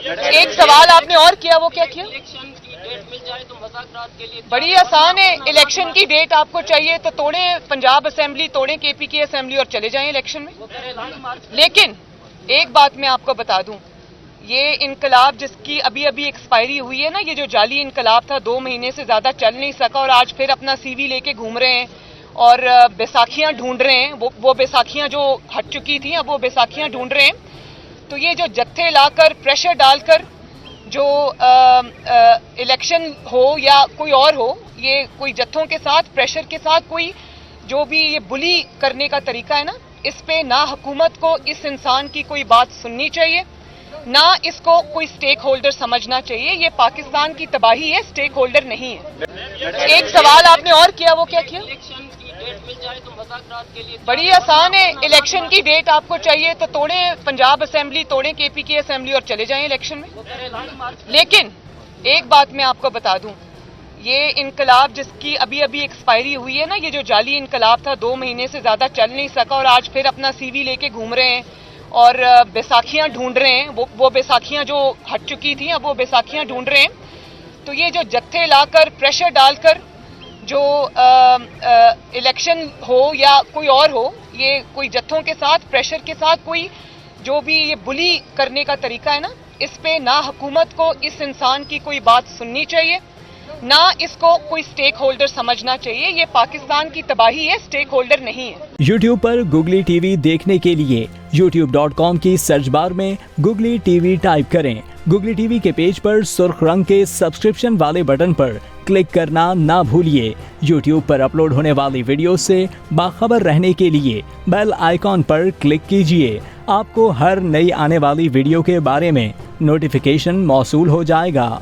एक सवाल आपने और किया, वो क्या किया? इलेक्शन की डेट मिल जाए तो मुज़ाकरात के लिए बड़ी आसान है। इलेक्शन की डेट आपको चाहिए तो तोड़े पंजाब असेंबली, तोड़े केपी की असेंबली और चले जाएं इलेक्शन में। वो करे लाइन मार्च। लेकिन एक बात मैं आपको बता दूं, ये इनकलाब जिसकी अभी अभी एक्सपायरी हुई है ना, ये जो जाली इनकलाब था 2 महीने से ज्यादा चल नहीं सका और आज फिर अपना सीवी लेके घूम रहे हैं और बैसाखियां ढूंढ रहे हैं। वो बैसाखियां जो हट चुकी थी अब वो बैसाखियां ढूंढ रहे हैं। तो ये जो जत्थे लाकर प्रेशर डालकर जो इलेक्शन हो या कोई और हो, ये कोई जत्थों के साथ प्रेशर के साथ कोई जो भी ये बुली करने का तरीका है ना, इस पे ना हुकूमत को इस इंसान की कोई बात सुननी चाहिए, ना इसको कोई स्टेक होल्डर समझना चाहिए। ये पाकिस्तान की तबाही है, स्टेक होल्डर नहीं है। एक सवाल आपने और किया, वो क्या किया? इलेक्शन की डेट मिल जाए तो मुज़ाकरात के लिए बड़ी आसान है। इलेक्शन की डेट आपको चाहिए तो तोड़े पंजाब असेंबली, तोड़े केपी की असेंबली और चले जाएं इलेक्शन में। वो करे लाइन मार्च। लेकिन एक बात मैं आपको बता दूं, ये इनकलाब जिसकी अभी अभी एक्सपायरी हुई है ना, ये जो जाली इनकलाब था 2 महीने से ज्यादा चल नहीं सका और आज फिर अपना सीवी लेके घूम रहे हैं और बैसाखियां ढूंढ रहे हैं। वो बैसाखियां जो हट चुकी थी अब वो बैसाखियां ढूंढ रहे हैं। तो ये जो जत्थे लाकर प्रेशर डालकर जो इलेक्शन हो या कोई और हो, ये कोई जत्थों के साथ प्रेशर के साथ कोई जो भी ये बुली करने का तरीका है ना, इस पे ना हुकूमत को इस इंसान की कोई बात सुननी चाहिए, ना इसको कोई स्टेक होल्डर समझना चाहिए। ये पाकिस्तान की तबाही है, स्टेक होल्डर नहीं है। YouTube पर Googly TV देखने के लिए youtube.com की सर्च बार में Googly TV टाइप करें। Googly TV के पेज पर सुर्ख रंग के सब्सक्रिप्शन वाले बटन पर क्लिक करना ना भूलिए। YouTube पर अपलोड होने वाली वीडियो से बाखबर रहने के लिए बेल आइकॉन पर क्लिक कीजिए। आपको हर नई आने वाली वीडियो के बारे में नोटिफिकेशन मौसूल हो जाएगा।